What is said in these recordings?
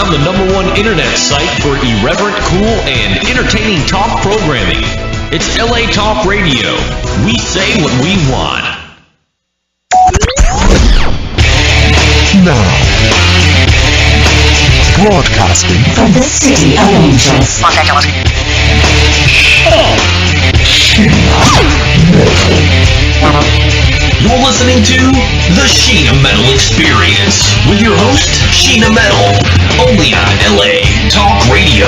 found the #1 internet site for irreverent, cool, and entertaining talk programming. It's LA Talk Radio. We say what we want. Now, broadcasting from the City of Angels, Los Angeles. You're listening to the Sheena Metal Experience with your host, Sheena Metal, only on LA Talk Radio.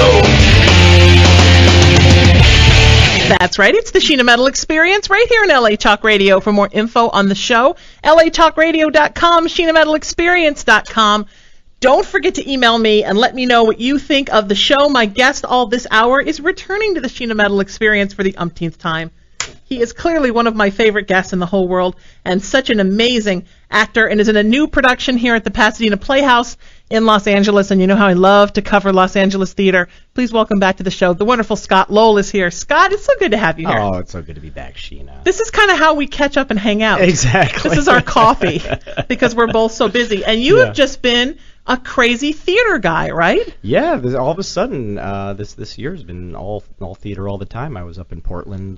That's right. It's the Sheena Metal Experience right here in LA Talk Radio. For more info on the show, latalkradio.com, SheenaMetalExperience.com. Don't forget to email me and let me know what you think of the show. My guest all this hour is returning to the Sheena Metal Experience for the umpteenth time. He is clearly one of my favorite guests in the whole world and such an amazing actor, and is in a new production here at the Pasadena Playhouse in Los Angeles, and you know how I love to cover Los Angeles theater. Please welcome back to the show. The wonderful Scott Lowell is here. Scott, it's so good to have you here. Oh, it's so good to be back, Sheena. This is kind of how we catch up and hang out. Exactly. This is our coffee because we're both so busy. And you have just been a crazy theater guy, right? Yeah, all of a sudden, this year has been all theater all the time. I was up in Portland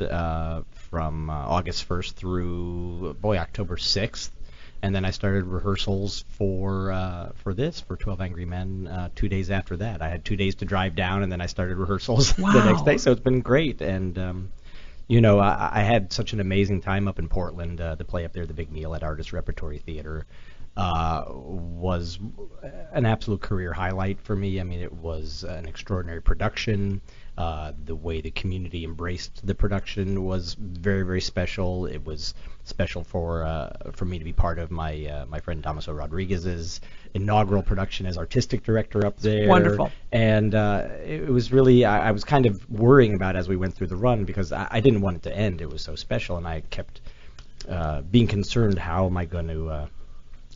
from August 1st through, October 6th. And then I started rehearsals for 12 Angry Men 2 days after that. I had 2 days to drive down, and then I started rehearsals the next day. So it's been great. And, I had such an amazing time up in Portland. The play up there, The Big Meal at Artist Repertory Theater, was an absolute career highlight for me. I mean, it was an extraordinary production. The way the community embraced the production was very, very special. It was special for me to be part of my friend Damaso Rodriguez's inaugural production as artistic director up there. Wonderful. And it was really, I was kind of worrying about as we went through the run, because I didn't want it to end. It was so special, and I kept being concerned, how am I going to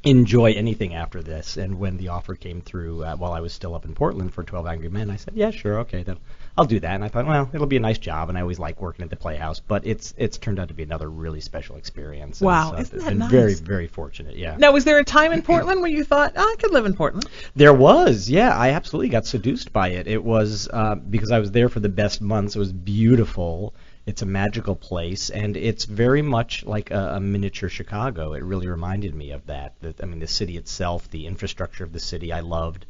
enjoy anything after this? And when the offer came through while I was still up in Portland for 12 Angry Men, I said, yeah, sure, okay, then I'll do that. And I thought, well, it'll be a nice job, and I always like working at the Playhouse, but it's turned out to be another really special experience. Wow, and so isn't that I've been nice? very, very fortunate, yeah. Now, was there a time in Portland where you thought, I could live in Portland? There was, yeah. I absolutely got seduced by it. It was because I was there for the best months. It was beautiful. It's a magical place, and it's very much like a miniature Chicago. It really reminded me of that. The city itself, the infrastructure of the city, I loved.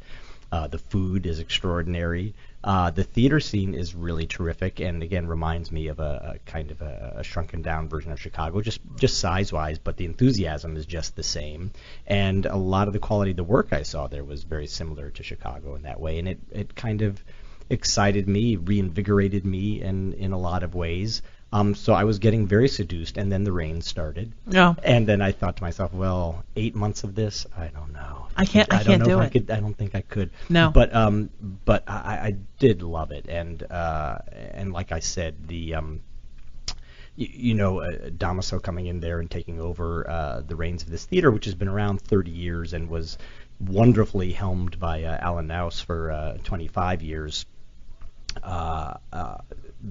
The food is extraordinary. The theater scene is really terrific, and again reminds me of a kind of a shrunken down version of Chicago, just size-wise, but the enthusiasm is just the same. And a lot of the quality of the work I saw there was very similar to Chicago in that way, and it kind of excited me, reinvigorated me in a lot of ways. So I was getting very seduced, and then the rain started. Yeah. And then I thought to myself, well, 8 months of this, I don't know. I can't do it. I don't think I could. No. But I did love it, and like I said, the Damaso coming in there and taking over the reins of this theater, which has been around 30 years and was wonderfully helmed by Alan Naus for 25 years.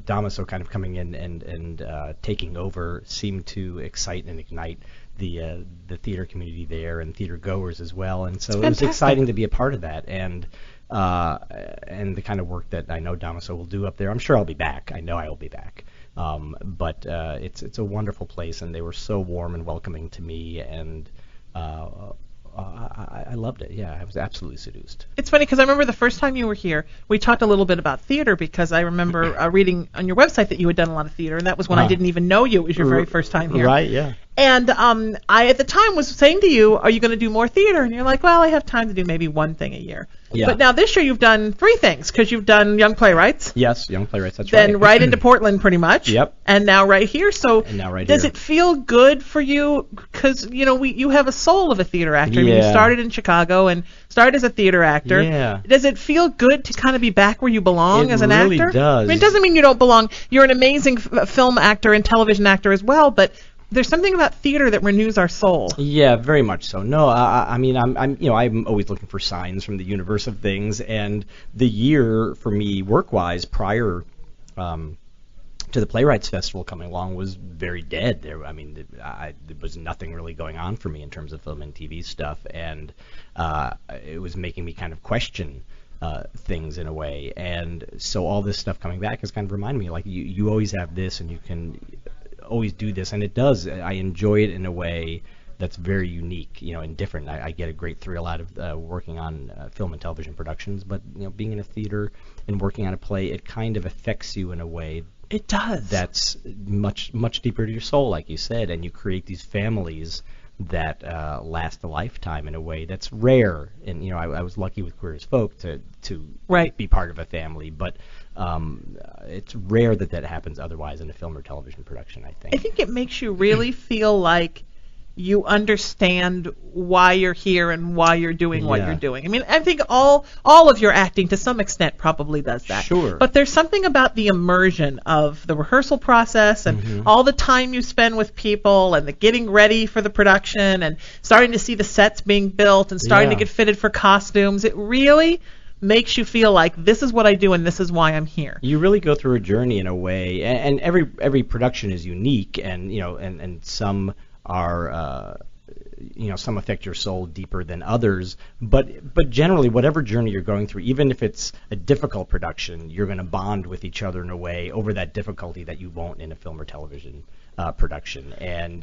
Damaso kind of coming in and taking over seemed to excite and ignite the theater community there, and theater goers as well. And so it was exciting to be a part of that, and the kind of work that I know Damaso will do up there. I'm sure I'll be back. I know I will be back. But it's a wonderful place, and they were so warm and welcoming to me, and I loved it. Yeah, I was absolutely seduced. It's funny because I remember the first time you were here, we talked a little bit about theater, because I remember reading on your website that you had done a lot of theater, and that was when I didn't even know you. It was your very first time here. Right, yeah. And I, at the time, was saying to you, are you going to do more theater? And you're like, well, I have time to do maybe one thing a year. Yeah. But now this year you've done 3 things, because you've done Young Playwrights. Yes, Young Playwrights, that's then right into Portland, pretty much. Yep. And now right here. So and now right does here. it feel good for you? Because, you have a soul of a theater actor. I mean, you Yeah. started in Chicago and started as a theater actor. Yeah. Does it feel good to kind of be back where you belong It as an really actor? does. I mean, it doesn't mean you don't belong. You're an amazing film actor and television actor as well, but there's something about theater that renews our soul. Yeah, very much so. No, I'm always looking for signs from the universe of things, and the year for me, work-wise, prior to the Playwrights Festival coming along, was very dead. There was nothing really going on for me in terms of film and TV stuff, and it was making me kind of question things in a way. And so all this stuff coming back has kind of reminded me, like, you always have this and you can always do this, and it does. I enjoy it in a way that's very unique, and different. I get a great thrill out of working on film and television productions, but being in a theater and working on a play, it kind of affects you in a way. It does. That's much deeper to your soul, like you said, and you create these families that last a lifetime in a way that's rare. And I was lucky with Queer as Folk to be part of a family, but it's rare that happens otherwise in a film or television production, I think. I think it makes you really feel like you understand why you're here and why you're doing what you're doing. I mean, I think all of your acting to some extent probably does that. Sure. But there's something about the immersion of the rehearsal process and all the time you spend with people and the getting ready for the production and starting to see the sets being built and starting to get fitted for costumes. It really makes you feel like this is what I do and this is why I'm here. You really go through a journey in a way, and every production is unique, and and some are some affect your soul deeper than others, but generally whatever journey you're going through, even if it's a difficult production, you're going to bond with each other in a way over that difficulty that you won't in a film or television production. And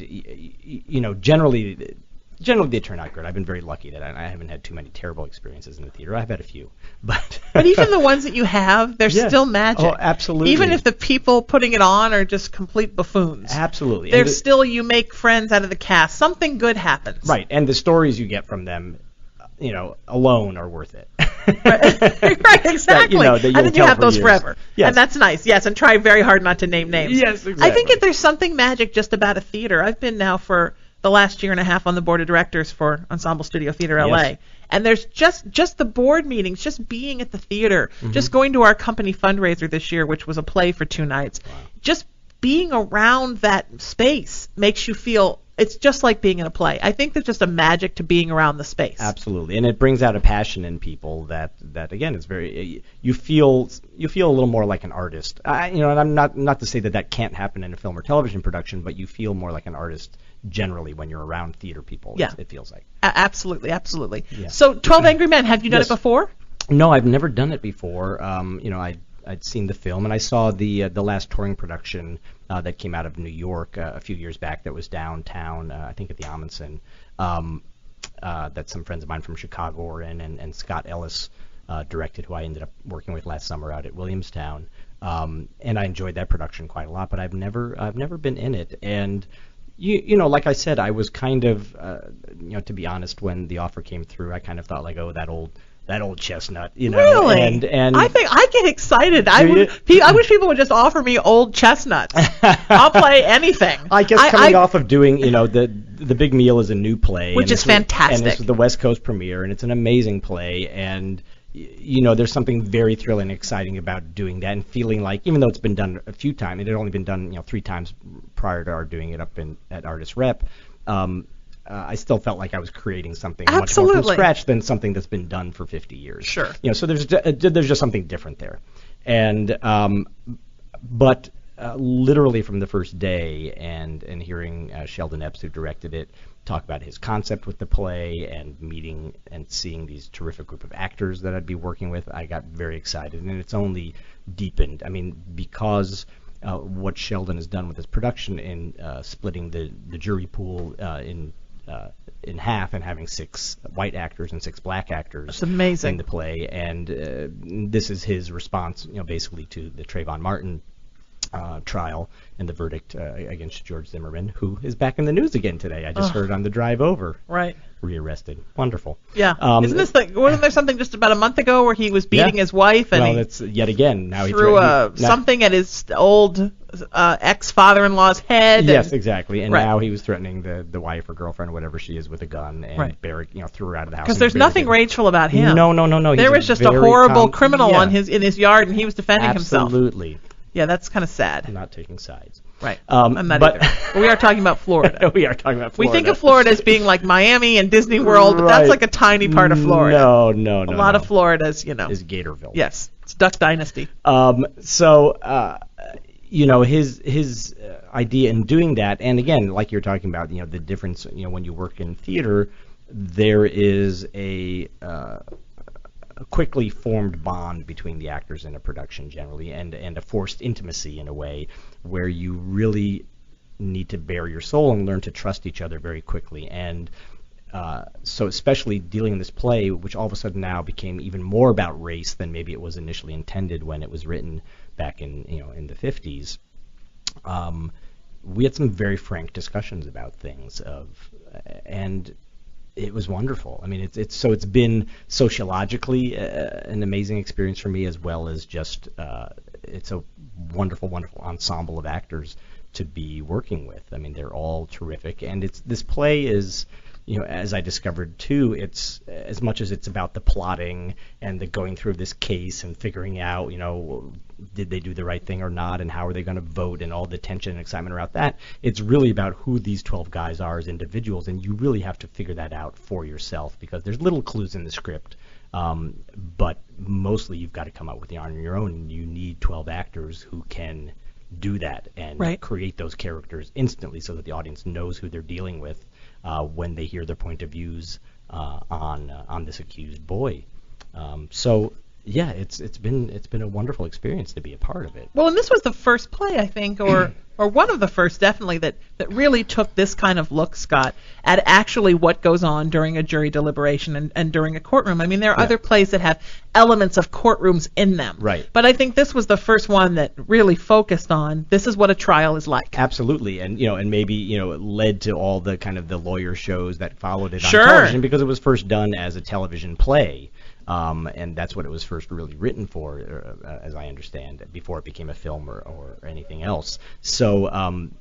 generally they turn out good. I've been very lucky that I haven't had too many terrible experiences in the theater. I've had a few, but even the ones that you have, they're still magic. Oh, absolutely. Even if the people putting it on are just complete buffoons. Absolutely. There's still, you make friends out of the cast. Something good happens. Right, and the stories you get from them, alone are worth it. Right, exactly. That and then you have those years. forever. Yes. And that's nice. Yes, and try very hard not to name names. Yes, exactly. I think there's something magic just about a theater. I've been now for the last year and a half on the board of directors for Ensemble Studio Theater LA. Yes. And there's just the board meetings, just being at the theater, just going to our company fundraiser this year, which was a play for 2 nights. Wow. Just being around that space makes you feel it's just like being in a play. I think there's just a magic to being around the space. Absolutely, and it brings out a passion in people that again is very. You feel a little more like an artist. And I'm not to say that can't happen in a film or television production, but you feel more like an artist generally when you're around theater people. Yeah. It feels like. Absolutely. Yeah. So 12 Angry Men, have you done it before? No, I've never done it before. I'd seen the film, and I saw the last touring production that came out of New York a few years back that was downtown, I think at the Amundsen, that some friends of mine from Chicago were in, and Scott Ellis directed, who I ended up working with last summer out at Williamstown. And I enjoyed that production quite a lot, but I've never been in it. And like I said, I was kind of, to be honest, when the offer came through, I kind of thought like, oh, that old chestnut, Really? And I think I get excited. I wish people would just offer me old chestnuts. I'll play anything. I guess coming off of doing, the Big Meal is a new play, which is fantastic, and this is the West Coast premiere, and it's an amazing play, and there's something very thrilling and exciting about doing that and feeling like, even though it's been done a few times, it had only been done 3 times prior to our doing it up at Artist Rep. I still felt like I was creating something much more from scratch than something that's been done for 50 years. Sure. So there's just something different there, and but literally from the first day, and hearing Sheldon Epps, who directed it, talk about his concept with the play, and meeting and seeing these terrific group of actors that I'd be working with, I got very excited, and it's only deepened. I mean, because what Sheldon has done with his production in splitting the jury pool in half and having 6 white actors and 6 black actors. That's amazing. In the play, and this is his response, basically to the Trayvon Martin trial and the verdict against George Zimmerman, who is back in the news again today. I just heard on the drive over. Right. Rearrested. Wonderful. Yeah. Isn't this wasn't there something just about a month ago where he was beating his wife, and that's yet again now he threw something at his old ex-father-in-law's head? Yes, exactly. And now he was threatening the wife or girlfriend, whatever she is, with a gun, and Barrick, threw her out of the house. Because there's nothing rageful about him. No. There was just a horrible criminal in his yard, and he was defending himself. Absolutely. Yeah, that's kind of sad. I'm not taking sides. Right. I'm not either. But we are talking about Florida. We are talking about Florida. We think of Florida as being like Miami and Disney World, but that's like a tiny part of Florida. No. A lot of Florida is, is Gatorville. Yes. It's Duck Dynasty. His idea in doing that, and again, like you're talking about, the difference, when you work in theater, there is a quickly formed bond between the actors in a production generally, and a forced intimacy in a way where you really need to bare your soul and learn to trust each other very quickly. And so especially dealing in this play, which all of a sudden now became even more about race than maybe it was initially intended when it was written back in in the 50s. We had some very frank discussions about things and it was wonderful. I mean, it's been sociologically an amazing experience for me, as well as just it's a wonderful ensemble of actors to be working with. I mean, they're all terrific, and this play is, as I discovered too, it's as much as it's about the plotting and the going through this case and figuring out, did they do the right thing or not, and how are they going to vote, and all the tension and excitement around that. It's really about who these 12 guys are as individuals, and you really have to figure that out for yourself, because there's little clues in the script, but mostly you've got to come up with it on your own, and you need 12 actors who can do that and create those characters instantly so that the audience knows who they're dealing with when they hear their point of views on this accused boy. So yeah, it's been a wonderful experience to be a part of it. Well, and this was the first play, I think, or one of the first, definitely, that really took this kind of look, Scott, at actually what goes on during a jury deliberation and during a courtroom. I mean, there are other plays that have elements of courtrooms in them. Right. But I think this was the first one that really focused on this is what a trial is like. Absolutely, and and maybe it led to all the kind of the lawyer shows that followed it on Sure. television, because it was first done as a television play. And that's what it was first really written for, as I understand, before it became a film or anything else. So,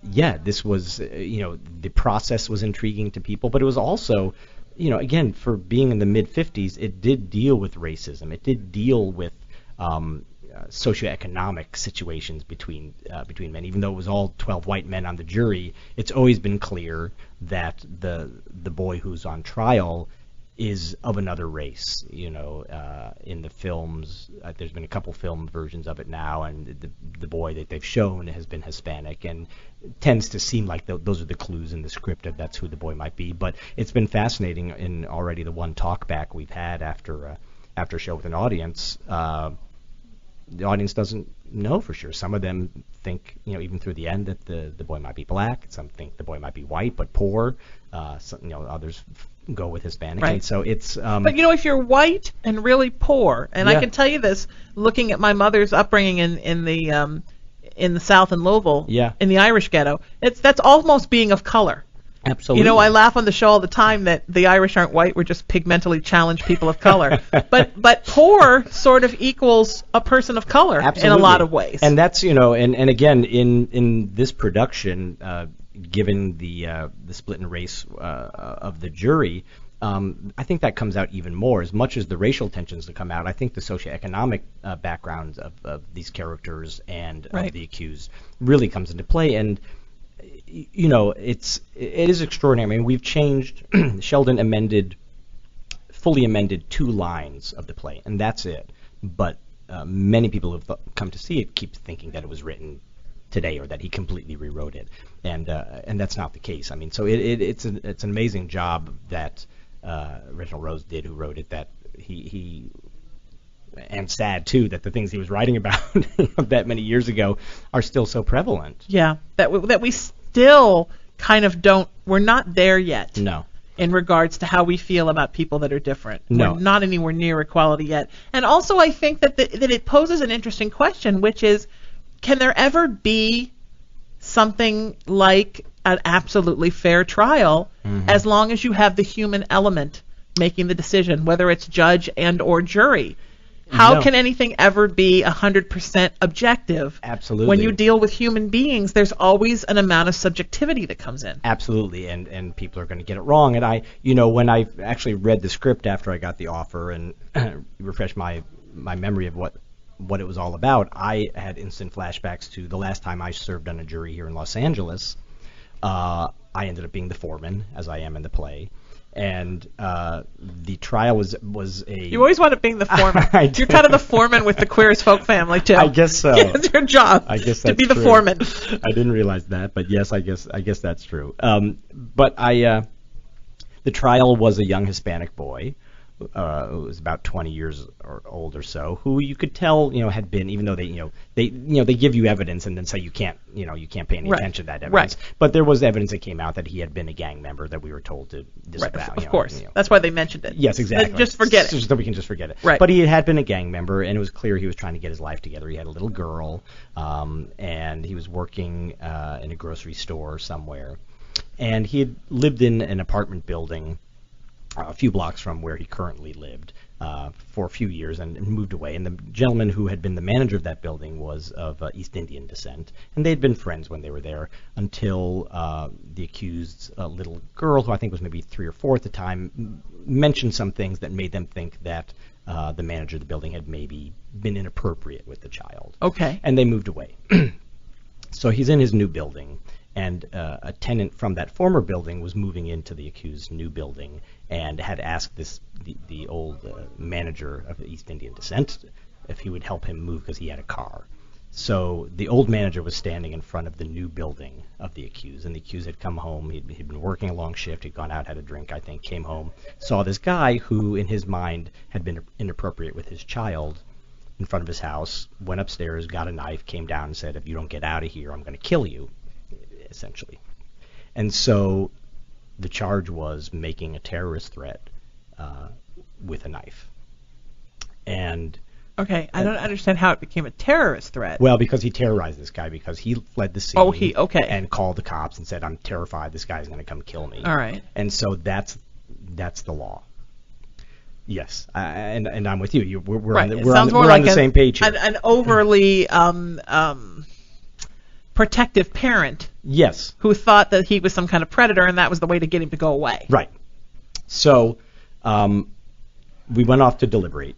this was, the process was intriguing to people, but it was also, again, for being in the mid-'50s, it did deal with racism. It did deal with socioeconomic situations between men. Even though it was all 12 white men on the jury, it's always been clear that the boy who's on trial is of another race. In the films, there's been a couple film versions of it now, and the boy that they've shown has been Hispanic, and it tends to seem like those are the clues in the script of that's who the boy might be. But it's been fascinating in already the one talk back we've had after a show with an audience. The audience doesn't know for sure. Some of them think, even through the end, that the boy might be black. Some think the boy might be white but poor. Others go with Hispanic. Right. And so it's. But if you're white and really poor, and I can tell you this, looking at my mother's upbringing in the South in Lowell, in the Irish ghetto, that's almost being of color. Absolutely. I laugh on the show all the time that the Irish aren't white; we're just pigmentally challenged people of color. but poor sort of equals a person of color. Absolutely. In a lot of ways. And that's and again in this production, given the split in race of the jury, I think that comes out even more. As much as the racial tensions that come out, I think the socioeconomic backgrounds of these characters and of the accused really comes into play. And it is extraordinary. I mean, we've changed. Sheldon fully amended 2 lines of the play, and that's it. But many people who've come to see it keep thinking that it was written today or that he completely rewrote it, and that's not the case. I mean, so it's an amazing job that Reginald Rose did, who wrote it. That he and sad too that the things he was writing about that many years ago are still so prevalent. Yeah, that we still kind of we're not there yet. No. In regards to how we feel about people that are different. No. We're not anywhere near equality yet. And also I think that it poses an interesting question, which is, can there ever be something like an absolutely fair trial as long as you have the human element making the decision, whether it's judge and or jury? How can anything ever be 100% objective? Absolutely. When you deal with human beings, there's always an amount of subjectivity that comes in. Absolutely, and people are going to get it wrong. And I, when I actually read the script after I got the offer and refreshed my memory of what it was all about, I had instant flashbacks to the last time I served on a jury here in Los Angeles. I ended up being the foreman, as I am in the play. And the trial was a... You always wound up being the foreman. You're kind of the foreman with the Queer as Folk family, too. I guess so. It's your job to be the foreman. I didn't realize that, but yes, I guess that's true. But the trial was a young Hispanic boy who was about 20 years or old or so, who you could tell, had been, even though they give you evidence and then say you can't pay any attention to that evidence. Right. But there was evidence that came out that he had been a gang member that we were told to disavow. Right, of course. That's why they mentioned it. Yes, exactly. Just forget it. So that we can just forget it. Right. But he had been a gang member, and it was clear he was trying to get his life together. He had a little girl, and he was working in a grocery store somewhere. And he had lived in an apartment building a few blocks from where he currently lived for a few years and moved away. And the gentleman who had been the manager of that building was of East Indian descent, and they had been friends when they were there until the accused's little girl, who I think was maybe 3 or 4 at the time, mentioned some things that made them think that the manager of the building had maybe been inappropriate with the child. Okay. And they moved away. So he's in his new building, and a tenant from that former building was moving into the accused's new building and had asked the old manager of East Indian descent if he would help him move because he had a car. So the old manager was standing in front of the new building of the accused, and the accused had come home. He'd been working a long shift. He'd gone out, had a drink, I think, came home, saw this guy who, in his mind, had been inappropriate with his child in front of his house, went upstairs, got a knife, came down and said, "If you don't get out of here, I'm going to kill you," essentially. And so the charge was making a terrorist threat with a knife. And okay, I don't understand how it became a terrorist threat. well, because he terrorized this guy, because he fled the scene. Oh, okay. And called the cops and said, "I'm terrified. This guy's going to come kill me." All right. And so that's the law. Yes, and I'm with you. We're right. on, It we're sounds on, more we're like on the same page here. an overly protective parent. Yes. Who thought that he was some kind of predator, and that was the way to get him to go away. Right. So we went off to deliberate,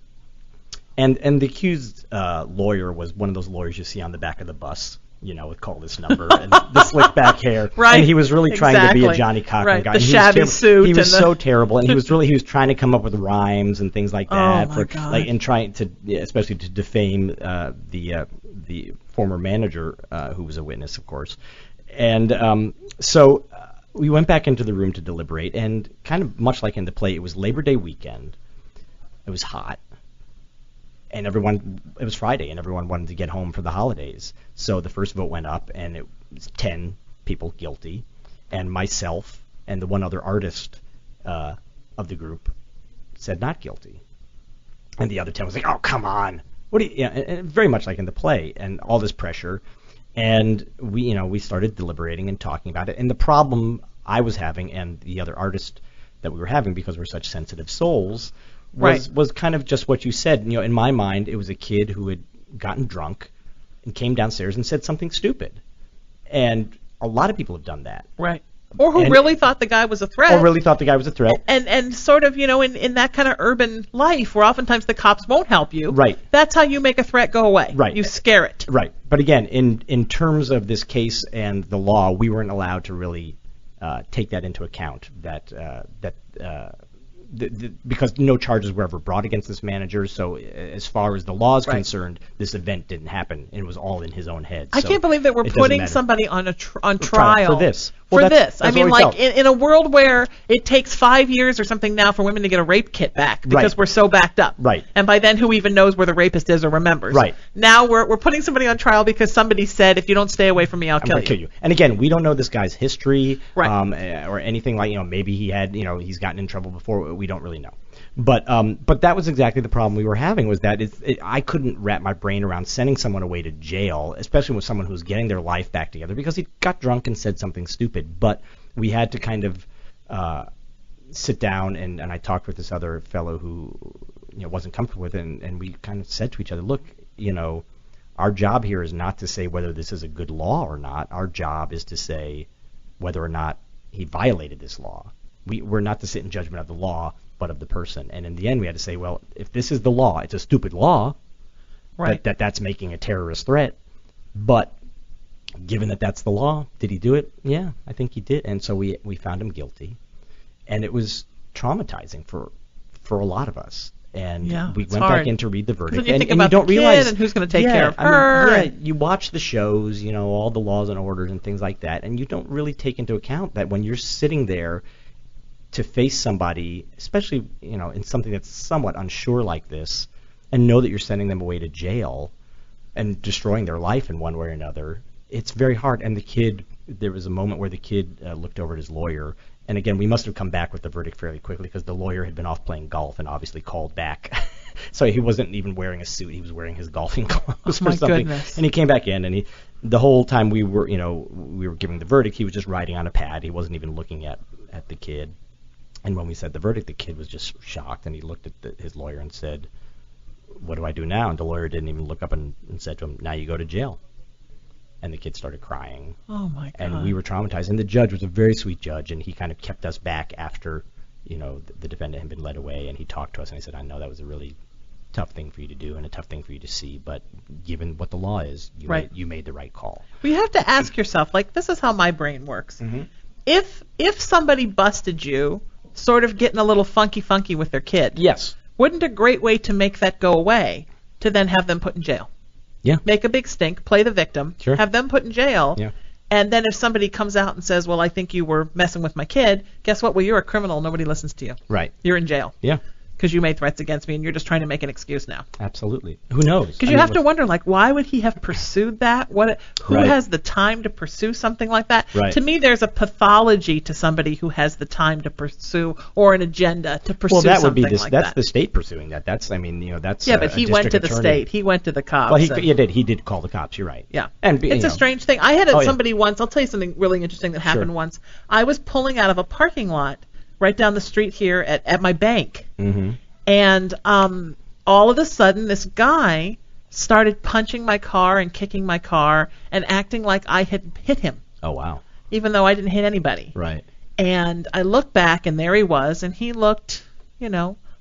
and the accused lawyer was one of those lawyers you see on the back of the bus, with call this number and the slick back hair. Right. And he was really trying to be a Exactly. Johnny Cochran Right. guy. The And he shabby was suit He was and the- so terrible, and he was trying to come up with rhymes and things like that, my God. and trying to, especially to defame the former manager who was a witness, of course. And so we went back into the room to deliberate, and kind of much like in the play, it was Labor Day weekend. It was hot. And it was Friday, and everyone wanted to get home for the holidays. So the first vote went up, and it was 10 people guilty, and myself and the one other artist of the group said not guilty. And the other 10 was like, "Oh, come on. What do you," and very much like in the play, and all this pressure. And we started deliberating and talking about it. And the problem I was having, and the other artist that we were having, because we're such sensitive souls, was kind of just what you said. In my mind, it was a kid who had gotten drunk and came downstairs and said something stupid. And a lot of people have done that. Right. Or who really thought the guy was a threat. And sort of, in that kind of urban life where oftentimes the cops won't help you. Right. That's how you make a threat go away. Right. You scare it. Right. But again, in terms of this case and the law, we weren't allowed to really take that into account, because no charges were ever brought against this manager. So as far as the law is concerned, this event didn't happen, and it was all in his own head. I can't believe that we're putting somebody on trial for this. I mean, like in a world where it takes 5 years or something now for women to get a rape kit back because we're so backed up. Right. And by then, who even knows where the rapist is or remembers? Right. Now we're putting somebody on trial because somebody said, "If you don't stay away from me, I'll kill you." And again, we don't know this guy's history, right. Or anything like, maybe he had, he's gotten in trouble before. We don't really know. But that was exactly the problem we were having, was that I couldn't wrap my brain around sending someone away to jail, especially with someone who's getting their life back together, because he got drunk and said something stupid. But we had to kind of sit down, and I talked with this other fellow who wasn't comfortable with it, and we kind of said to each other, look, our job here is not to say whether this is a good law or not. Our job is to say whether or not he violated this law. We're not to sit in judgment of the law, but of the person. And in the end, we had to say, well, if this is the law, it's a stupid law, right? That's making a terrorist threat. But given that that's the law, did he do it? Yeah, I think he did. And so we found him guilty, and it was traumatizing for a lot of us. And we went back in to read the verdict, and you don't realize, and who's going to take care of her. You watch the shows, all the laws and orders and things like that, and you don't really take into account that when you're sitting there to face somebody, especially in something that's somewhat unsure like this, and know that you're sending them away to jail and destroying their life in one way or another, it's very hard. And there was a moment where the kid looked over at his lawyer, and again, we must have come back with the verdict fairly quickly because the lawyer had been off playing golf and obviously called back. So he wasn't even wearing a suit; he was wearing his golfing clothes or something. Goodness. And he came back in, and the whole time we were giving the verdict, he was just writing on a pad. He wasn't even looking at the kid. And when we said the verdict, the kid was just shocked, and he looked at his lawyer and said, "What do I do now?" And the lawyer didn't even look up and said to him, "Now you go to jail." And the kid started crying. Oh, my God. And we were traumatized. And the judge was a very sweet judge, and he kind of kept us back after, the defendant had been led away, and he talked to us, and he said, "I know that was a really tough thing for you to do and a tough thing for you to see, but given what the law is, you made the right call." Well, you have to ask yourself, this is how my brain works. Mm-hmm. If somebody busted you sort of getting a little funky with their kid, Yes. wouldn't a great way to make that go away to then have them put in jail? Yeah. Make a big stink, play the victim, Sure. have them put in jail, Yeah. and then if somebody comes out and says, "Well, I think you were messing with my kid," guess what? Well, you're a criminal. Nobody listens to you. Right. You're in jail Yeah. because you made threats against me, and you're just trying to make an excuse now. Absolutely. Who knows? Because you have to wonder, why would he have pursued that? Who Right. has the time to pursue something like that? Right. To me, there's a pathology to somebody who has the time to pursue or an agenda to pursue Well, that would something be like that's that. the state pursuing that. That's that's Yeah, but a he went to district the attorney. state. He went to the cops. Well, and- he did call the cops. You're right. Yeah. And It's a strange thing. I had somebody once, I'll tell you something really interesting that happened Sure. once. I was pulling out of a parking lot right down the street here at my bank. Mm-hmm. And all of a sudden, this guy started punching my car and kicking my car and acting like I had hit him, Oh wow. even though I didn't hit anybody. Right. And I looked back, and there he was, and he looked,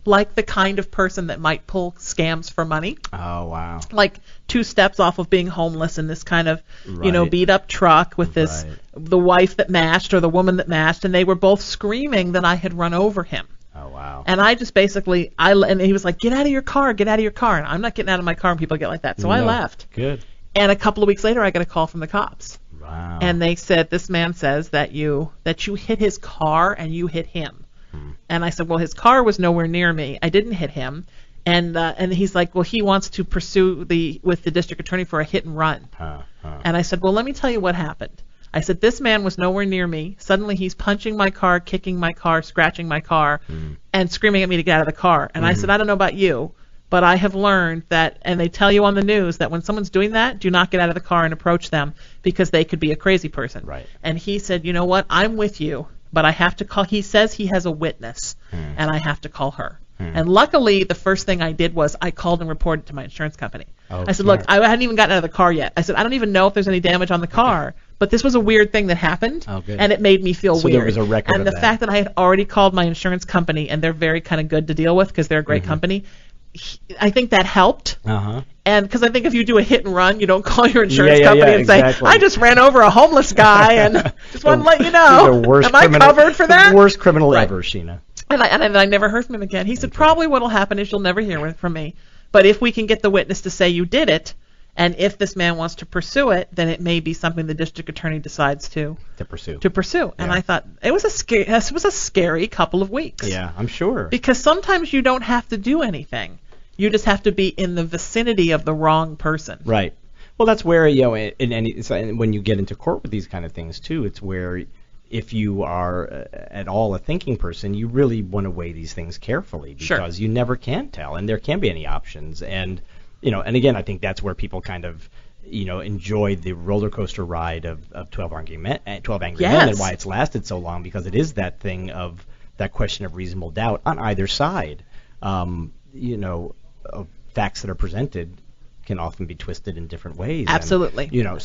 like the kind of person that might pull scams for money. Oh wow. Like 2 steps off of being homeless in this kind of, Right. beat up truck with Right. the wife that matched or the woman that matched, and they were both screaming that I had run over him. Oh wow. And I just basically, and he was like, "Get out of your car, get out of your car." And I'm not getting out of my car when people get like that. So I No. left. Good. And a couple of weeks later, I got a call from the cops. Wow. And they said, "This man says that you hit his car and you hit him." And I said, "Well, his car was nowhere near me. I didn't hit him." And he's like, "Well, he wants to pursue with the district attorney for a hit and run." And I said, "Well, let me tell you what happened." I said, "This man was nowhere near me. Suddenly he's punching my car, kicking my car, scratching my car, and screaming at me to get out of the car." And I said, "I don't know about you, but I have learned that," and they tell you on the news, that when someone's doing that, do not get out of the car and approach them because they could be a crazy person. Right. And he said, "You know what? I'm with you, but I have to call." He says he has a witness, and I have to call her. And luckily, the first thing I did was I called and reported to my insurance company. Oh, I said, smart. "Look, I hadn't even gotten out of the car yet." I said, "I don't even know if there's any damage on the car, but this was a weird thing that happened, Oh, good. and it made me feel So weird." there was a record and of the that. fact that I had already called my insurance company, and they're very kind of good to deal with because they're a great company, I think that helped. Uh-huh. And because I think if you do a hit and run, you don't call your insurance Yeah, company yeah, and say, exactly. "I just ran over a homeless guy and just wanted to let you know." The worst Am I criminal, covered for that? The worst criminal Right. ever, Sheena. And I never heard from him again. He said, "Probably what'll happen is you'll never hear from me. But if we can get the witness to say you did it, and if this man wants to pursue it, then it may be something the district attorney decides to pursue. And Yeah. I thought it was a scary couple of weeks. Yeah, I'm sure. Because sometimes you don't have to do anything. You just have to be in the vicinity of the wrong person. Right. Well, that's where when you get into court with these kind of things too, it's where if you are at all a thinking person, you really want to weigh these things carefully because you never can tell, and there can be any options. And and again, I think that's where people kind of enjoy the roller coaster ride of 12 Angry Men, and why it's lasted so long, because it is that thing of that question of reasonable doubt on either side. Of facts that are presented can often be twisted in different ways. Absolutely. And,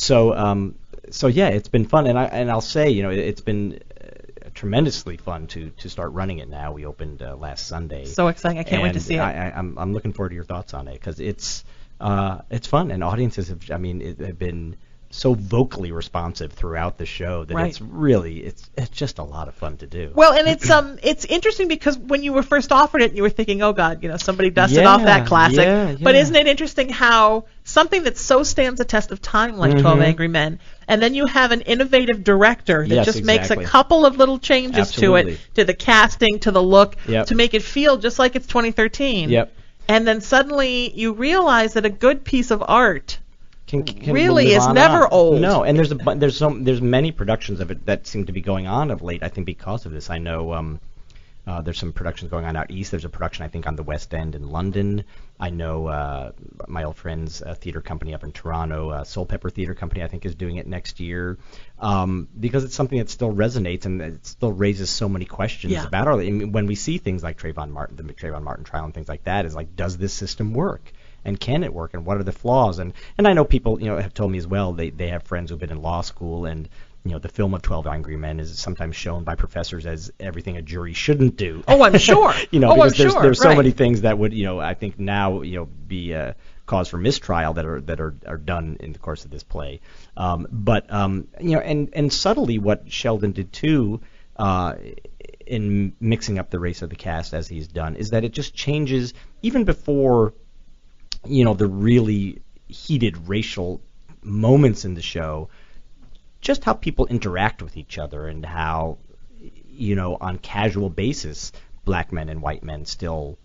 so yeah, it's been fun, and I'll say, it's been tremendously fun to start running it now. We opened last Sunday. So exciting! I can't wait to see it. I'm looking forward to your thoughts on it because it's fun, and audiences have been so vocally responsive throughout the show that Right. it's really it's just a lot of fun to do. Well, and it's interesting because when you were first offered it, you were thinking, oh God, somebody dusted off that classic. yeah. But isn't it interesting how something that so stands the test of time, like 12 Angry Men, and then you have an innovative director that Yes, just makes a exactly. couple of little changes to Absolutely. it, to the casting, to the look, Yep. to make it feel just like it's 2013. Yep. And then suddenly you realize that a good piece of art Can really live is on never up. old. No, and there's many productions of it that seem to be going on of late. I think because of this, I know there's some productions going on out east. There's a production I think on the West End in London. I know my old friend's theater company up in Toronto, Soul Pepper Theater Company, I think is doing it next year because it's something that still resonates and it still raises so many questions Yeah. about our. I mean, when we see things like the Trayvon Martin trial and things like that, is like, does this system work? And can it work? And what are the flaws? And I know people, have told me as well. They have friends who've been in law school, and the film of 12 Angry Men is sometimes shown by professors as everything a jury shouldn't do. Oh, I'm sure. Because there's so right. many things that would, I think now, be cause for mistrial that are done in the course of this play. And subtly what Sheldon did too. In mixing up the race of the cast as he's done, is that it just changes even before the really heated racial moments in the show, just how people interact with each other and how, on casual basis, black men and white men still,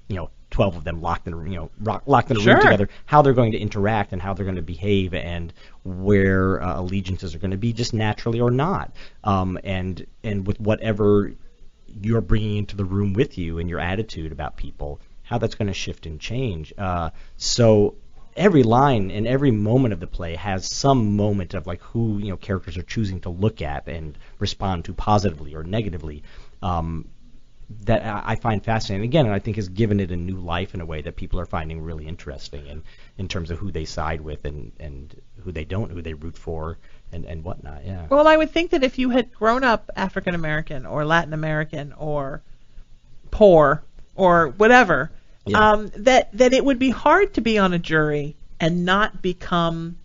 12 of them locked in a room together, how they're going to interact and how they're going to behave and where allegiances are going to be just naturally or not. And with whatever you're bringing into the room with you and your attitude about people, how that's going to shift and change. So every line and every moment of the play has some moment of like who characters are choosing to look at and respond to positively or negatively. That I find fascinating. Again, and I think has given it a new life in a way that people are finding really interesting, and in terms of who they side with and who they don't, who they root for, and whatnot. Yeah. Well, I would think that if you had grown up African American or Latin American or poor or whatever, Yeah. that it would be hard to be on a jury and not become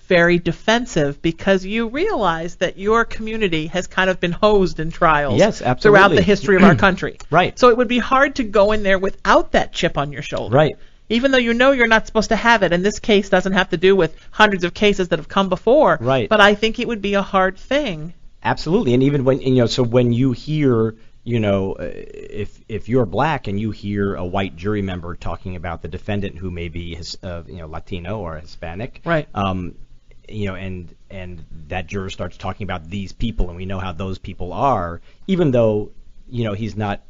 very defensive because you realize that your community has kind of been hosed in trials Yes, absolutely. throughout the history of our country. Right. So it would be hard to go in there without that chip on your shoulder. Right. Even though you're not supposed to have it, and this case doesn't have to do with hundreds of cases that have come before. Right. But I think it would be a hard thing. Absolutely, and even when so when you hear if you're black and you hear a white jury member talking about the defendant who may be Latino or Hispanic, Right. And that juror starts talking about these people and we know how those people are, even though he's not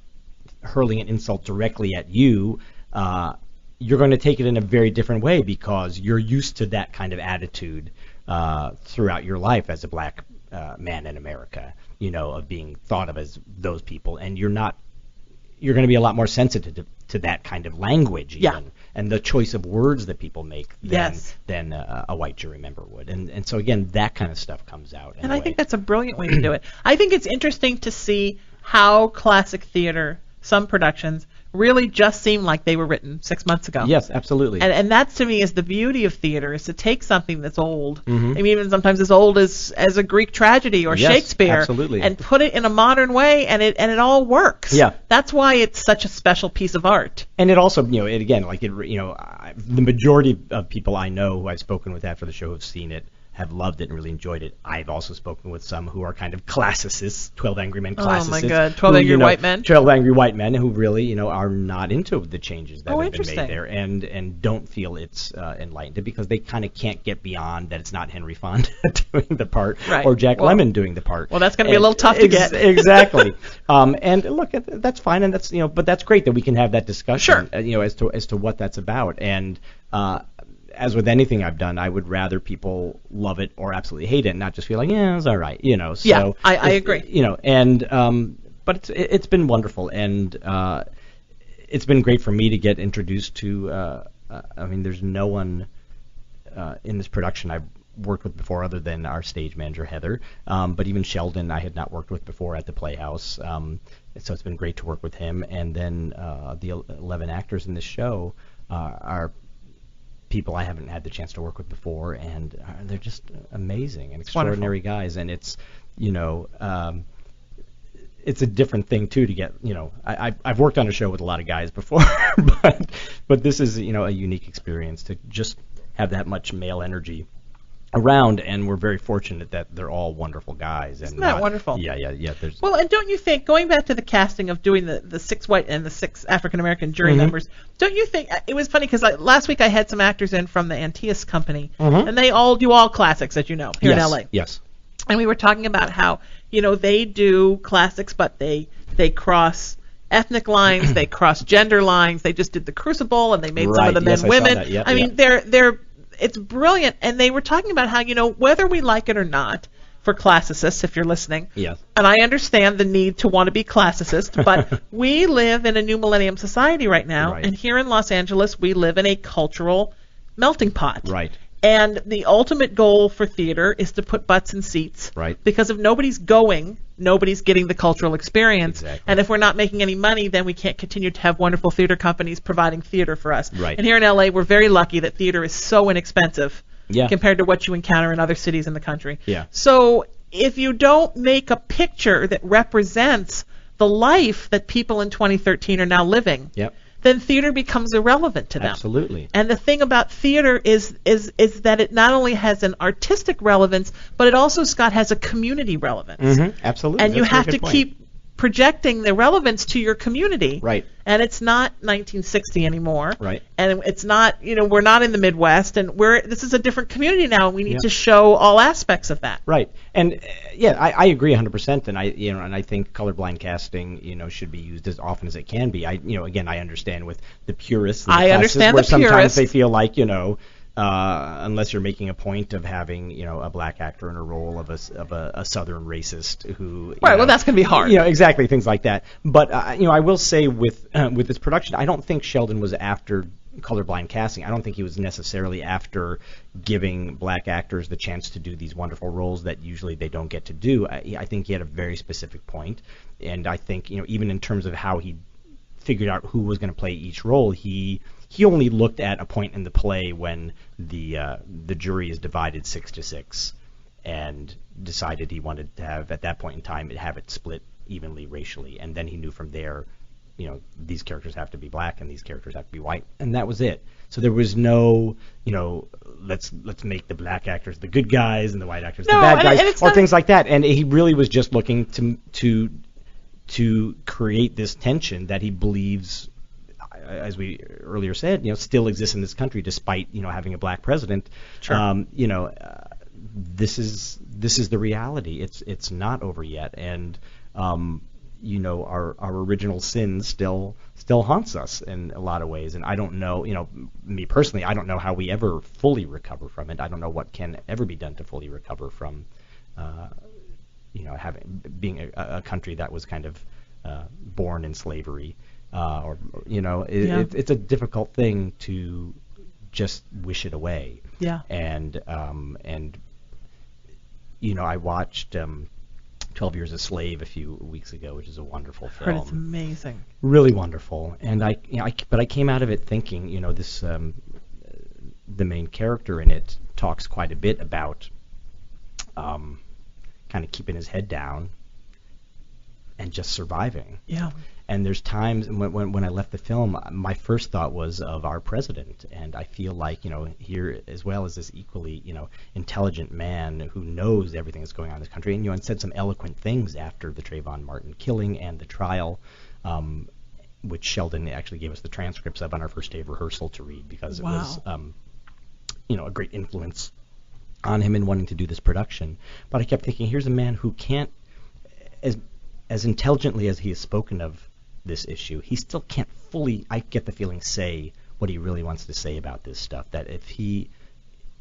hurling an insult directly at you. You're going to take it in a very different way because you're used to that kind of attitude throughout your life as a black man in America, of being thought of as those people, and you're going to be a lot more sensitive to that kind of language, even, Yeah. and the choice of words that people make Yes. than a white jury member would, and so again, that kind of stuff comes out. And I think that's a brilliant way to do it. I think it's interesting to see how classic theater, some productions, really just seem like they were written 6 months ago. Yes, absolutely. And that to me is the beauty of theater, is to take something that's old, Mhm. I mean, even sometimes as old as a Greek tragedy or Yes, Shakespeare, absolutely. and put it in a modern way, and it all works. Yeah. That's why it's such a special piece of art. And it also, the majority of people I know who I've spoken with after the show have seen it, have loved it and really enjoyed it. I've also spoken with some who are kind of classicists, 12 Angry Men classicists. Oh my God, 12 Angry White Men? 12 Angry White Men who really, are not into the changes that have been interesting. made there and don't feel it's enlightened because they kind of can't get beyond that it's not Henry Fonda doing the part Right. or Jack Well- Lemmon doing the part. Well, that's going to be a little tough to get. Exactly. And look, that's fine, and that's but that's great that we can have that discussion. Sure. As to what that's about, and as with anything I've done, I would rather people love it or absolutely hate it, and not just feel like, yeah, it's all right, So Yeah, I agree. But it's been wonderful, and it's been great for me to get introduced to. There's no one in this production I've worked with before other than our stage manager Heather, but even Sheldon I had not worked with before at the Playhouse, so it's been great to work with him. And then the 11 actors in this show are people I haven't had the chance to work with before, and they're just amazing and extraordinary guys. And it's, it's a different thing too to get, I've worked on a show with a lot of guys before, but this is, a unique experience to just have that much male energy around, and we're very fortunate that they're all wonderful guys. Isn't that wonderful? Yeah. Well, and don't you think, going back to the casting of doing the 6 white and the 6 African American jury members, don't you think it was funny because last week I had some actors in from the Antaeus Company, and they all do all classics, as you know, here in LA. Yes. And we were talking about how they do classics, but they cross ethnic lines, they cross gender lines. They just did The Crucible, and they made some of the men women. I mean, it's brilliant. And they were talking about how, whether we like it or not, for classicists, if you're listening, yes. And I understand the need to want to be classicist, but we live in a new millennium society right now, and here in Los Angeles, we live in a cultural melting pot. Right. And the ultimate goal for theater is to put butts in seats. Right. Because if nobody's going, nobody's getting the cultural experience. Exactly. And if we're not making any money, then we can't continue to have wonderful theater companies providing theater for us. Right. And here in LA, we're very lucky that theater is so inexpensive compared to what you encounter in other cities in the country. Yeah. So if you don't make a picture that represents the life that people in 2013 are now living, then theater becomes irrelevant to them. Absolutely. And the thing about theater is that it not only has an artistic relevance, but it also, Scott, has a community relevance. Absolutely. And you have to keep projecting the relevance to your community. Right. And it's not 1960 anymore. Right. And it's not, we're not in the Midwest, and this is a different community now, and we need to show all aspects of that. Right. And I agree 100%, and I think colorblind casting, should be used as often as it can be. Again, I understand with the purists, I understand where the sometimes purists. they feel like, unless you're making a point of having, a black actor in a role of a southern racist who, well, that's going to be hard. Exactly, things like that. But I will say with this production, I don't think Sheldon was after colorblind casting. I don't think he was necessarily after giving black actors the chance to do these wonderful roles that usually they don't get to do. I think he had a very specific point, and I think even in terms of how he figured out who was going to play each role, he only looked at a point in the play when the jury is divided 6-6, and decided he wanted to have, at that point in time, have it split evenly racially, and then he knew from there, these characters have to be black and these characters have to be white, and that was it. So there was no, let's make the black actors the good guys and the white actors the bad guys, or things like that. And he really was just looking to create this tension that he believes, as we earlier said, still exists in this country despite having a black president. Sure. This is the reality. It's not over yet, and our original sin still haunts us in a lot of ways. And I don't know, me personally, I don't know how we ever fully recover from it. I don't know what can ever be done to fully recover from being a country that was kind of born in slavery, it's a difficult thing to just wish it away. Yeah. And I watched 12 Years a Slave a few weeks ago, which is a wonderful film. Heard it's amazing. Really wonderful. And I came out of it thinking, this the main character in it talks quite a bit about kind of keeping his head down and just surviving. Yeah. And there's times when I left the film, my first thought was of our president, and I feel like here as well as this equally intelligent man who knows everything that's going on in this country, and said some eloquent things after the Trayvon Martin killing and the trial, which Sheldon actually gave us the transcripts of on our first day of rehearsal to read, because it was a great influence on him in wanting to do this production. But I kept thinking, here's a man who can't, as intelligently as he has spoken of this issue, he still can't fully, I get the feeling, say what he really wants to say about this stuff. That if he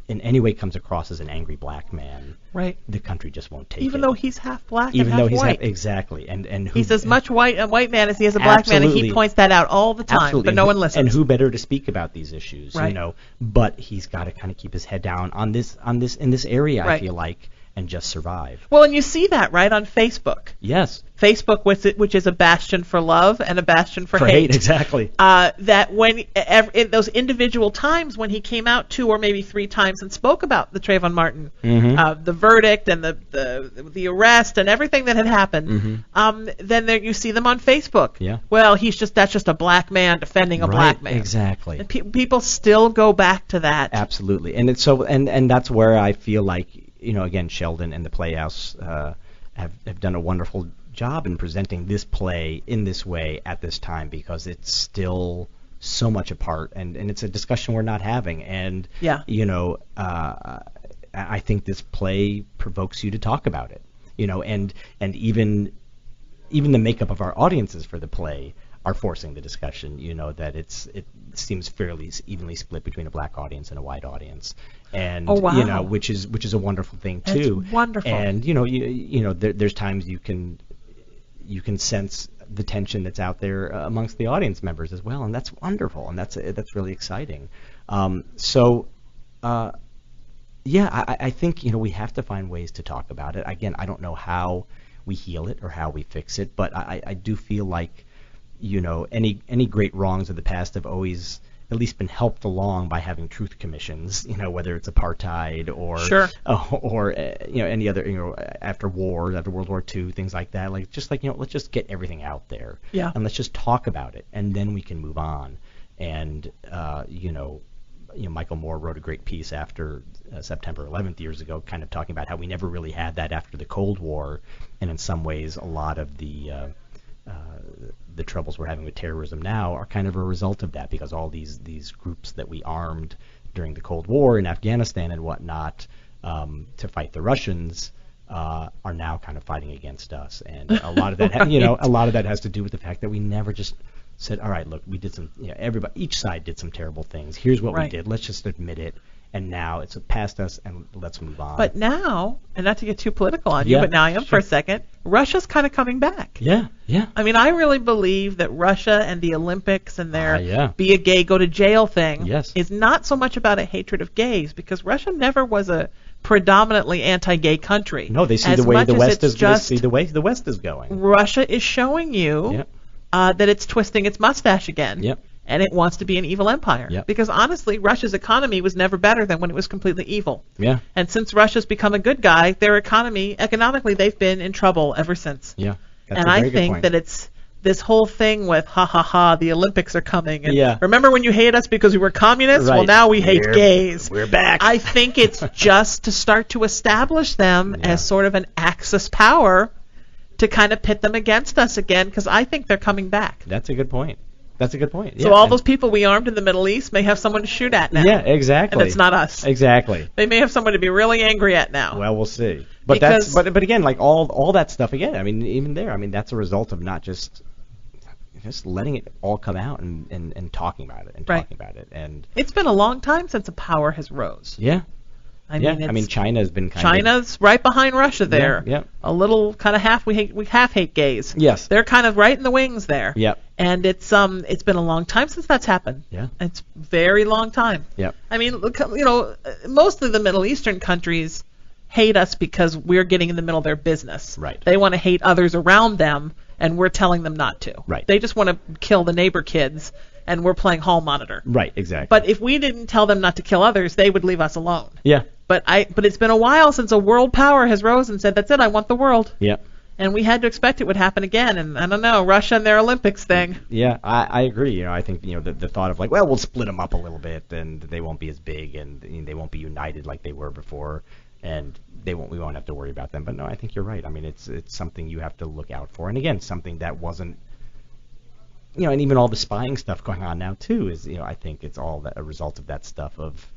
in any way comes across as an angry black man, right, the country just won't take it. Even though he's half black even and though half he's white. Exactly. And he's as much a white man as he is a black man, and he points that out all the time. Absolutely. But no one listens. And who better to speak about these issues, right. But he's got to kind of keep his head down on this in this area, right. I feel like. and just survive. Well, and you see that, right, on Facebook. Yes. Facebook, which is a bastion for love and a bastion for hate. Exactly. That when in those individual times when he came out 2 or maybe 3 times and spoke about the Trayvon Martin, the verdict and the arrest and everything that had happened, then there you see them on Facebook. Yeah. Well, that's just a black man defending a black man. Exactly. And people still go back to that. Absolutely. And it's so and that's where I feel like, again, Sheldon and the Playhouse have done a wonderful job in presenting this play in this way at this time, because it's still so much apart, and it's a discussion we're not having. And I think this play provokes you to talk about it. And even the makeup of our audiences for the play are forcing the discussion. That it seems fairly evenly split between a black audience and a white audience, and which is a wonderful thing too. It's wonderful. And there's times you can sense the tension that's out there amongst the audience members as well, and that's wonderful, and that's really exciting. I think we have to find ways to talk about it. Again, I don't know how we heal it or how we fix it, but I do feel like any great wrongs of the past have always at least been helped along by having truth commissions, whether it's apartheid or any other, after wars, after World War II, things like that. Let's just get everything out there, and let's just talk about it, and then we can move on. And Michael Moore wrote a great piece after September 11th years ago, kind of talking about how we never really had that after the Cold War, and in some ways a lot of the troubles we're having with terrorism now are kind of a result of that, because all these groups that we armed during the Cold War in Afghanistan and whatnot to fight the Russians are now kind of fighting against us, and a lot of that a lot of that has to do with the fact that we never just said, all right, look, we did some, each side did some terrible things. Here's what we did. Let's just admit it. And now it's past us, and let's move on. But now, and not to get too political on you, but now I am for a second, Russia's kind of coming back. Yeah. I mean, I really believe that Russia and the Olympics and their be a gay, go to jail thing is not so much about a hatred of gays, because Russia never was a predominantly anti-gay country. No, they see the way the West is. They see the way the West is going. Russia is showing you that it's twisting its mustache again. Yep. And it wants to be an evil empire. Yep. Because honestly, Russia's economy was never better than when it was completely evil. Yeah. And since Russia's become a good guy, their economy, economically, they've been in trouble ever since. Yeah. That's and a very I good think point. that it's this whole thing with, the Olympics are coming. And Yeah. remember when you hated us because we were communists? Right. Well, now we hate gays. We're back. I think it's just to start to establish them as sort of an Axis power to kind of pit them against us again, because I think they're coming back. That's a good point. Yeah. So all those people we armed in the Middle East may have someone to shoot at now. Yeah, exactly. And it's not us. Exactly. They may have someone to be really angry at now. Well, we'll see. But but again, like all that stuff again. I mean, even there, I mean, that's a result of not just letting it all come out and talking about it talking about it. And it's been a long time since a power has rose. Yeah. I mean, China's been China's right behind Russia there. Yeah. A little kind of we half hate gays. Yes. They're kind of right in the wings there. Yep. And it's been a long time since that's happened. Yeah. It's very long time. Yep. I mean, look, most of the Middle Eastern countries hate us because we're getting in the middle of their business. Right. They want to hate others around them, and we're telling them not to. Right. They just want to kill the neighbor kids, and we're playing hall monitor. Right, exactly. But if we didn't tell them not to kill others, they would leave us alone. Yeah. But it's been a while since a world power has rose and said, that's it, I want the world. Yeah. And we had to expect it would happen again. And I don't know, Russia and their Olympics thing. Yeah, I agree. I think the thought of we'll split them up a little bit, and they won't be as big, and they won't be united like they were before, and we won't have to worry about them. But no, I think you're right. I mean, it's something you have to look out for, and again, something that wasn't. And even all the spying stuff going on now too is, I think it's all a result of that stuff of,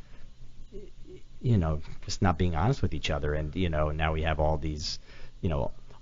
just not being honest with each other, and now we have all these,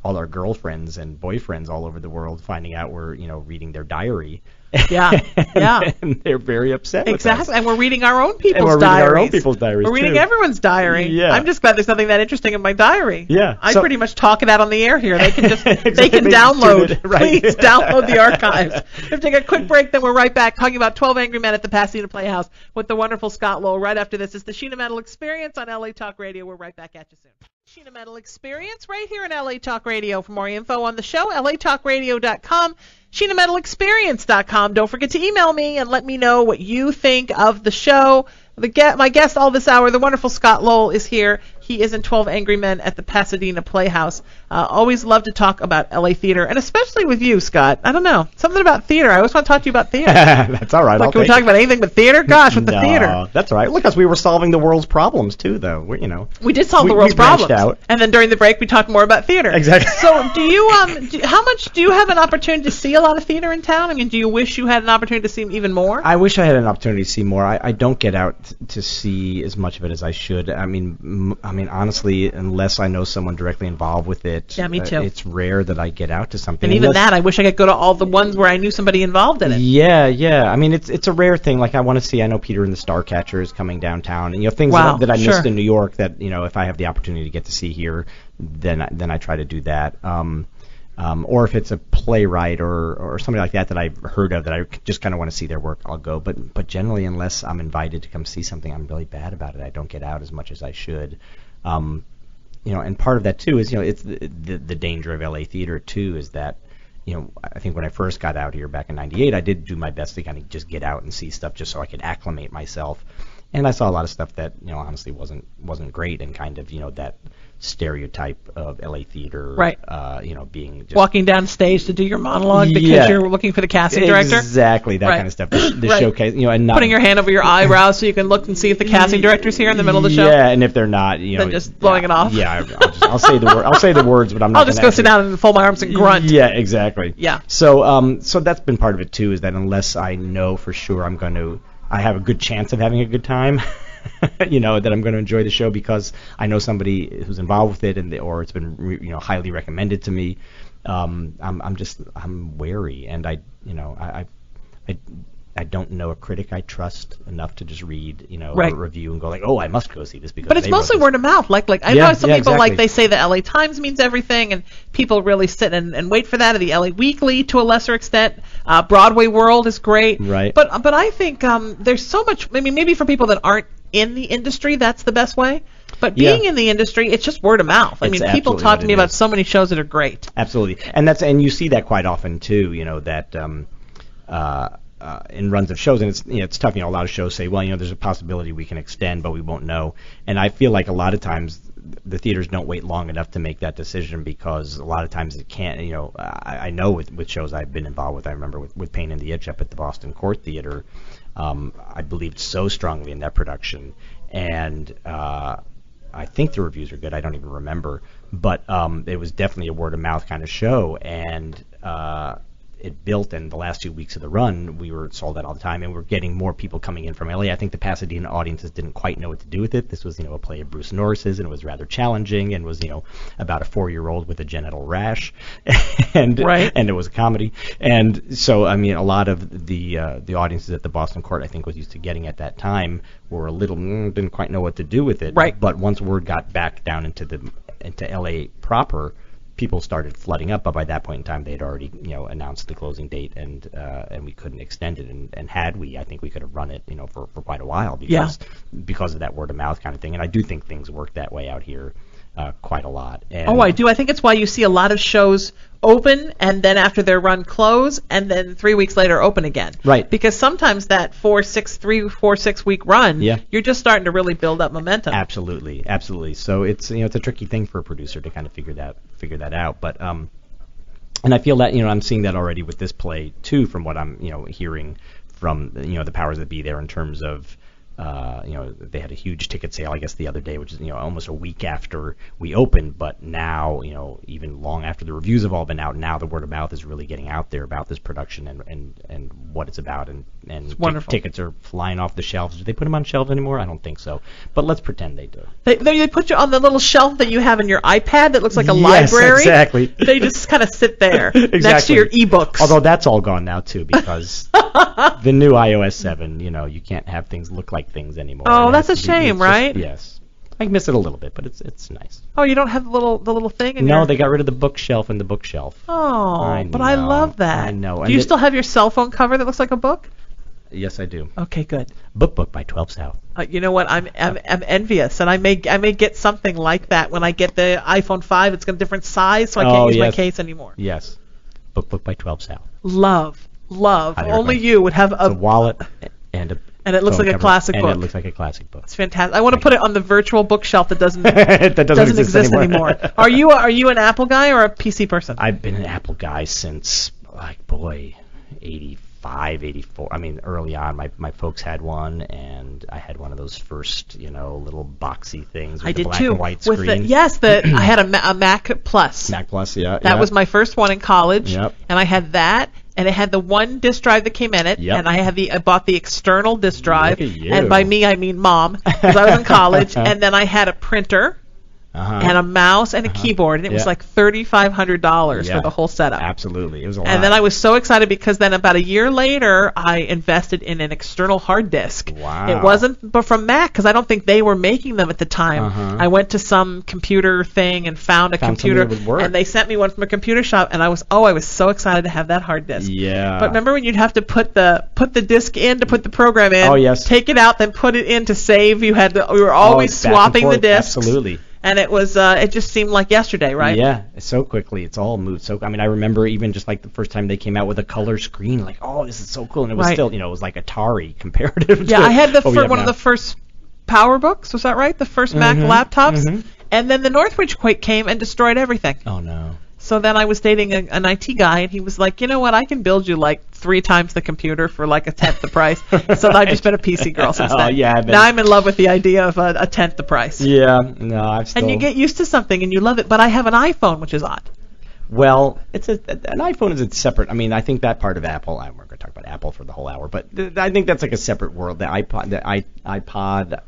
all our girlfriends and boyfriends all over the world finding out we're, reading their diary. Yeah, yeah. And they're very upset with us. And we're reading our own people's and we're diaries. reading our own people's diaries, We're reading too. everyone's diary. Yeah. I'm just glad there's nothing that interesting in my diary. Yeah. I pretty much talk it out on the air here. They can just Exactly. they can download. Right. Please download the archives. We're going to take a quick break, then we're right back talking about 12 Angry Men at the Pasadena Playhouse with the wonderful Scott Lowell. Right after this is the Sheena Metal Experience on LA Talk Radio. We're right back at you soon. Sheena Metal Experience right here in LA Talk Radio. For more info on the show, latalkradio.com, SheenaMetalExperience.com. Don't forget to email me and let me know what you think of the show. My guest all this hour, the wonderful Scott Lowell, is here. He is in 12 Angry Men at the Pasadena Playhouse. Always love to talk about LA theater, and especially with you, Scott. I don't know. Something about theater. I always want to talk to you about theater. That's all right. Like, can we talk about anything but theater? Gosh, with the theater. That's all right. Look, us, we were solving the world's problems, too, though. We did solve the world's problems. Out. And then during the break, we talked more about theater. Exactly. So do you, how much do you have an opportunity to see a lot of theater in town? I mean, do you wish you had an opportunity to see even more? I wish I had an opportunity to see more. I don't get out to see as much of it as I should. I mean, honestly, unless I know someone directly involved with it, yeah, me too. It's rare that I get out to something. And even that, I wish I could go to all the ones where I knew somebody involved in it. Yeah. I mean, it's a rare thing. Like, I want to see. I know Peter and the Starcatcher is coming downtown, and things that I missed in New York. That if I have the opportunity to get to see here, then I try to do that. Or if it's a playwright or somebody like that I've heard of that I just kind of want to see their work, I'll go. But generally, unless I'm invited to come see something, I'm really bad about it. I don't get out as much as I should. And part of that too is it's the danger of LA theater too is that I think when I first got out here back in '98, I did do my best to kind of just get out and see stuff just so I could acclimate myself. And I saw a lot of stuff that honestly wasn't great, and kind of that stereotype of LA theater, right? Being just walking down stage to do your monologue because you're looking for the casting director. Exactly, that kind of stuff. The showcase, and not putting your hand over your eyebrows so you can look and see if the casting director's here in the middle of the show. Yeah, and if they're not, then just blowing it off. Yeah, I'll say the word. I'll say the words, but I'm not. I'll just go sit down and fold my arms and grunt. Yeah, exactly. Yeah. So that's been part of it too. Is that unless I know for sure I have a good chance of having a good time. That I'm going to enjoy the show because I know somebody who's involved with it, or it's been highly recommended to me. I'm wary, and I don't know a critic I trust enough to just read a review and go like, oh, I must go see this because. But it's mostly word of mouth. Like I know some people like they say the LA Times means everything, and people really sit and wait for that. Or the LA Weekly to a lesser extent. Broadway World is great. Right. But I think there's so much. I mean, maybe for people that aren't in the industry, that's the best way. But being in the industry, it's just word of mouth. I mean, people talk to me about so many shows that are great. Absolutely, and you see that quite often too. That in runs of shows, and it's tough. A lot of shows say, well, there's a possibility we can extend, but we won't know. And I feel like a lot of times the theaters don't wait long enough to make that decision because a lot of times it can't. I know with shows I've been involved with. I remember with Pain and the Itch up at the Boston Court Theater. I believed so strongly in that production, and I think the reviews are good. I don't even remember, but it was definitely a word of mouth kind of show, and it built. And the last 2 weeks of the run, we were sold out all the time, and we're getting more people coming in from LA. I think the Pasadena audiences didn't quite know what to do with it. This was a play of Bruce Norris's, and it was rather challenging, and was about a 4-year-old with a genital rash, and it was a comedy. And so a lot of the audiences at the Boston Court, I think, was used to getting at that time were a little didn't quite know what to do with it. Right. But once word got back down into LA proper, people started flooding up, but by that point in time, they had already, announced the closing date, and we couldn't extend it. And had we, I think we could have run it, for quite a while because of that word of mouth kind of thing. And I do think things work that way out here quite a lot. And I do. I think it's why you see a lot of shows open and then after their run close and then 3 weeks later open again. Right. Because sometimes that 4-6 week run, you're just starting to really build up momentum. Absolutely. So it's it's a tricky thing for a producer to kind of figure that out. But and I feel that I'm seeing that already with this play too, from what I'm hearing from the powers that be there in terms of. They had a huge ticket sale, I guess, the other day, which is, almost a week after we opened. But now, even long after the reviews have all been out, now the word of mouth is really getting out there about this production and what it's about. And tickets are flying off the shelves. Do they put them on shelves anymore? I don't think so. But let's pretend they do. They put you on the little shelf that you have in your iPad that looks like a library. Exactly. They just kind of sit there next to your ebooks. Although that's all gone now, too, because the new iOS 7, you can't have things look like things anymore. Oh, that's a shame, right? Yes. I miss it a little bit, but it's nice. Oh, you don't have the little thing? No, they got rid of the bookshelf and the bookshelf. Oh, but I love that. I know. Do you still have your cell phone cover that looks like a book? Yes, I do. Okay, good. Book by 12 South. You know what? I'm envious, and I may get something like that when I get the iPhone 5. It's got a different size, so I can't use my case anymore. Yes. Book by 12 South. Love. Highly Only recommend. you would have It's a wallet and a and it looks phone like a cover, classic and book. it looks like a classic book. It's fantastic. I want to put it on the virtual bookshelf that doesn't That doesn't exist anymore. Are you an Apple guy or a PC person? I've been an Apple guy since 85, 84. I mean, early on, my folks had one, and I had one of those first, little boxy things with I the did black too. and white With screen. I had a Mac Plus. Mac Plus, yeah. That was my first one in college, Yep. and I had that, and it had the one disk drive that came in it, Yep. and I bought the external disk drive, Look at you. and by me I mean Mom, because I was in college, and then I had a printer. And a mouse and a keyboard, and it was like $3,500 for the whole setup. Absolutely, it was a lot. And then I was so excited because then about a year later, I invested in an external hard disk. Wow. It wasn't but from Mac because I don't think they were making them at the time. I went to some computer thing and found a computer, something that would work. and they sent me one from a computer shop, and I was so excited to have that hard disk. Yeah. But remember when you'd have to put the disk in to put the program in? Oh, yes. Take it out, then put it in to save. We were always back and swapping the forth. disks. Absolutely. And it was it just seemed like yesterday, right? Yeah, so quickly. It's all moved so. I mean, I remember even just like the first time they came out with a color screen, like, oh, this is so cool, and it was still, it was like Atari comparative. Yeah, to I had one of the first PowerBooks. Was that right? The first Mac laptops, and then the Northridge quake came and destroyed everything. Oh no. So then I was dating an IT guy, and he was like, you know what? I can build you like 3 times the computer for like a tenth the price. So I've just been a PC girl since then. Oh yeah. Now I'm in love with the idea of a tenth the price. Yeah. No, I've still. And you get used to something and you love it. But I have an iPhone, which is odd. Well, an iPhone is a separate. I mean, I think that part of Apple. We're going to talk about Apple for the whole hour, but I think that's like a separate world. The iPod,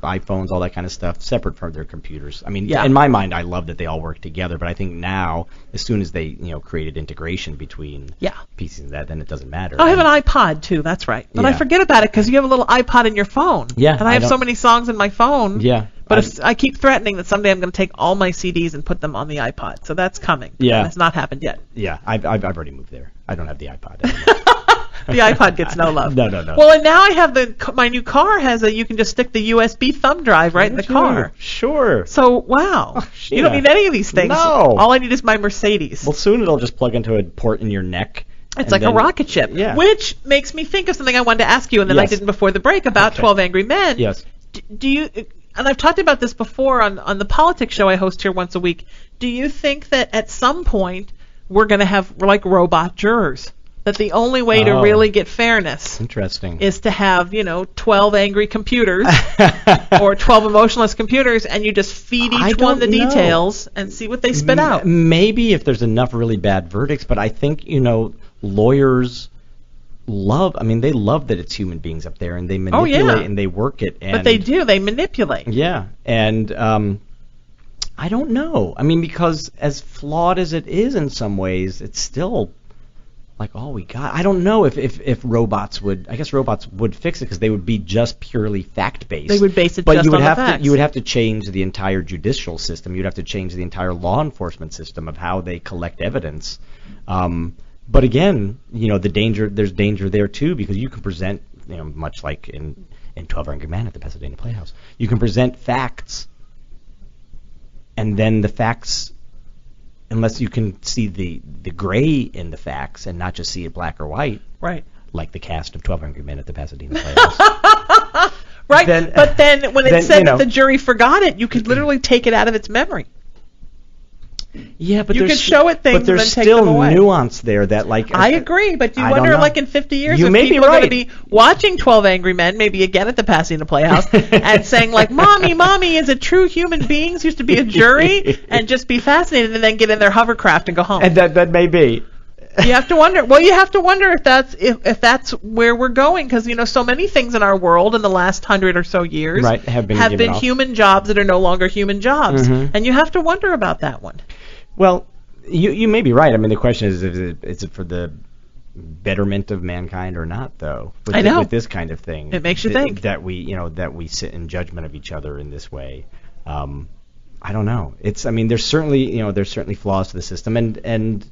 iPhones, all that kind of stuff, separate from their computers. I mean, in my mind, I love that they all work together. But I think now, as soon as they created integration between PCs and that, then it doesn't matter. I have an iPod too. That's right. But I forget about it because you have a little iPod in your phone. Yeah. And I have so many songs in my phone. Yeah. But I keep threatening that someday I'm going to take all my CDs and put them on the iPod. So that's coming. Yeah. And it's not happened yet. Yeah, I've already moved there. I don't have the iPod. The iPod gets no love. No. Well, and now I have my new car you can just stick the USB thumb drive right in the car. Sure. So, wow. You don't need any of these things. No. All I need is my Mercedes. Well, soon it'll just plug into a port in your neck. It's like a rocket ship. Yeah. Which makes me think of something I wanted to ask you, and then I didn't before the break, about 12 Angry Men. Yes. Do you... And I've talked about this before on the politics show I host here once a week. Do you think that at some point we're going to have like robot jurors? That the only way to really get fairness is to have 12 angry computers or 12 emotionless computers, and you just feed each one the details and see what they spit out. Maybe if there's enough really bad verdicts, but I think lawyers they love that it's human beings up there, and they manipulate and they work it. But they manipulate. Yeah, and I don't know. I mean, because as flawed as it is in some ways, it's still like all we got. I don't know if robots would. I guess robots would fix it because they would be just purely fact-based. They would base it but just you would on have the facts. You would have to change the entire judicial system. You'd have to change the entire law enforcement system of how they collect evidence. But again, there's danger there too, because you can present, much like in 12 Angry Men at the Pasadena Playhouse, you can present facts, and then the facts, unless you can see the gray in the facts and not just see it black or white, right? Like the cast of 12 Angry Men at the Pasadena Playhouse. Right, but then when it said that the jury forgot it, you could literally take it out of its memory. Yeah, but you could show it things, but there's and then still take them away. nuance there that like. I agree, but you wonder, like in 50 years, if people are going to be watching 12 Angry Men, maybe again at the Pasadena Playhouse, and saying like, "Mommy, is it true human beings used to be a jury?" and just be fascinated, and then get in their hovercraft and go home. And that may be. You have to wonder. Well, you have to wonder if that's where we're going, because so many things in our world in the last 100 or so years have been human jobs that are no longer human jobs, and you have to wonder about that one. Well, you may be right. I mean, the question is it for the betterment of mankind or not, though? With this kind of thing, it makes you think that we sit in judgment of each other in this way. I don't know. There's certainly flaws to the system, and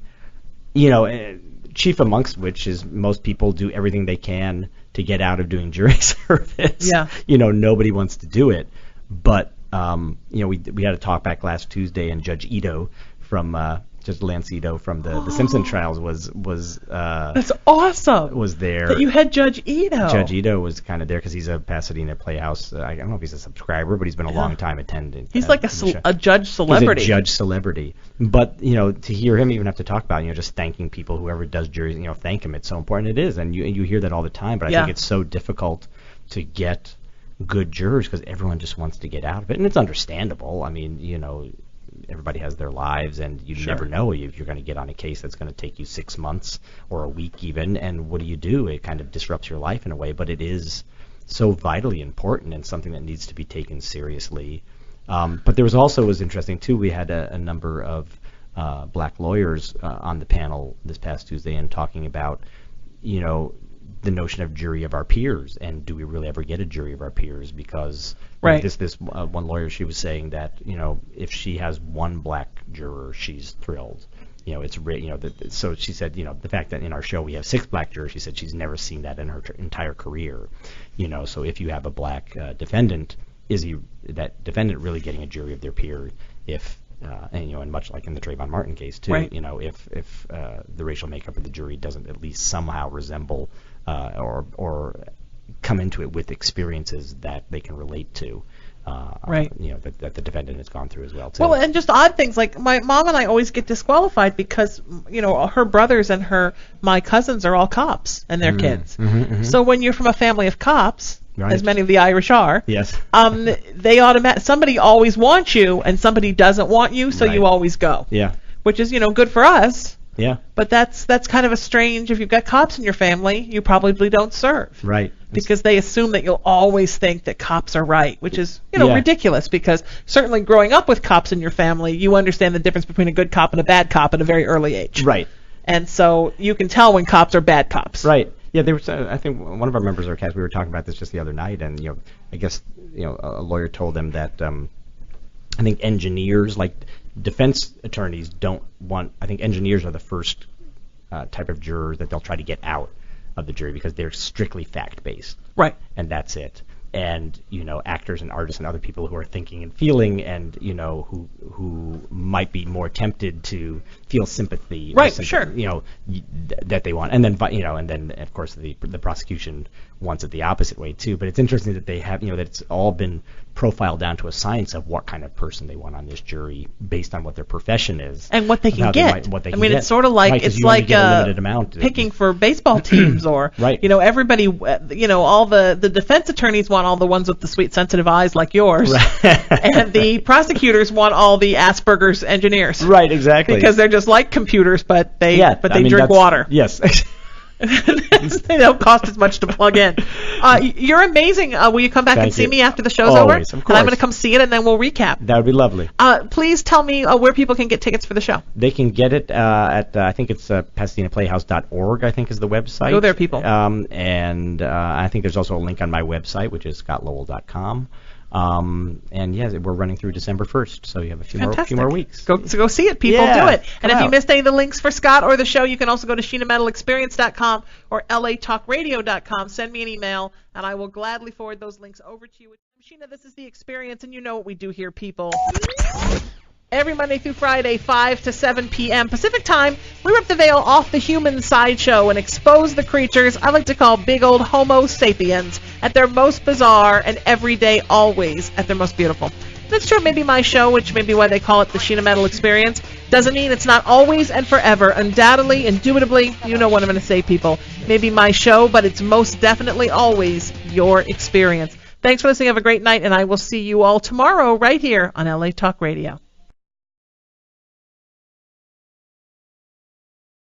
chief amongst which is most people do everything they can to get out of doing jury service. Yeah. Nobody wants to do it. But, we had a talk back last Tuesday, and Judge Ito from Judge Lance Ito from the Simpson trials was That's awesome. was there. That you had Judge Ito. Judge Ito was kind of there because he's a Pasadena Playhouse. I don't know if he's a subscriber, but he's been a long time attending. He's like a judge celebrity. He's a judge celebrity. But to hear him even have to talk about just thanking people, whoever does juries, thank him. It's so important. It is, and you hear that all the time. But I think it's so difficult to get good jurors because everyone just wants to get out of it, and it's understandable. I mean, everybody has their lives, and you never know if you're going to get on a case that's going to take you 6 months or a week even, and what do? It kind of disrupts your life in a way, but it is so vitally important and something that needs to be taken seriously. But there was interesting too, we had a number of black lawyers on the panel this past Tuesday and talking about, the notion of jury of our peers, and do we really ever get a jury of our peers? Because this one lawyer, she was saying that if she has one black juror, she's thrilled. So she said the fact that in our show we have 6 black jurors, she said she's never seen that in her entire career. So if you have a black defendant, is that defendant really getting a jury of their peer? If and much like in the Trayvon Martin case too, if the racial makeup of the jury doesn't at least somehow resemble or come into it with experiences that they can relate to, that the defendant has gone through as well too. Well, and just odd things like my mom and I always get disqualified because her brothers and my cousins are all cops and their kids. So when you're from a family of cops, as many of the Irish are, yes, somebody always wants you and somebody doesn't want you, so you always go. Yeah, which is good for us. Yeah. But that's kind of a strange. If you've got cops in your family, you probably don't serve. Right. Because they assume that you'll always think that cops are right, which is ridiculous. Because certainly growing up with cops in your family, you understand the difference between a good cop and a bad cop at a very early age. Right. And so you can tell when cops are bad cops. Right. Yeah. There was. I think one of our members of our cast, we were talking about this just the other night, and I guess a lawyer told them that I think engineers, like defense attorneys, don't want. I think engineers are the first type of jurors that they'll try to get out of the jury because they're strictly fact-based. Right. And that's it. And actors and artists and other people who are thinking and feeling, and who might be more tempted to feel sympathy. Right. Sure. That they want, and then of course the prosecution wants it the opposite way too. But it's interesting that they have that it's all been profiled down to a science of what kind of person they want on this jury based on what their profession is and what they can get. It's sort of like it's like picking for baseball teams or everybody. All the defense attorneys want all the ones with the sweet sensitive eyes like yours, and the prosecutors want all the Asperger's engineers. Right, exactly. Because they're just like computers, but they drink water. Yes. They don't cost as much to plug in. You're amazing. Will you come back and see me after the show's over? Of course. And I'm going to come see it, and then we'll recap. That would be lovely. Please tell me where people can get tickets for the show. They can get it at I think it's PasadenaPlayhouse.org. I think is the website. Go there, people. And I think there's also a link on my website, which is scottlowell.com. And yes, we're running through December 1st, so you have a few more weeks. Go see it, people. Do it. And if you missed any of the links for Scott or the show, you can also go to SheenaMetalExperience.com or LATalkRadio.com. Send me an email, and I will gladly forward those links over to you. Sheena, this is The Experience, and you know what we do here, people. Every Monday through Friday, 5 to 7 p.m. Pacific Time, we rip the veil off the human sideshow and expose the creatures I like to call big old Homo sapiens at their most bizarre and every day always at their most beautiful. That's true, maybe my show, which may be why they call it the Sheena Metal Experience, doesn't mean it's not always and forever. Undoubtedly, indubitably, you know what I'm going to say, people. Maybe my show, but it's most definitely always your experience. Thanks for listening. Have a great night, and I will see you all tomorrow right here on LA Talk Radio.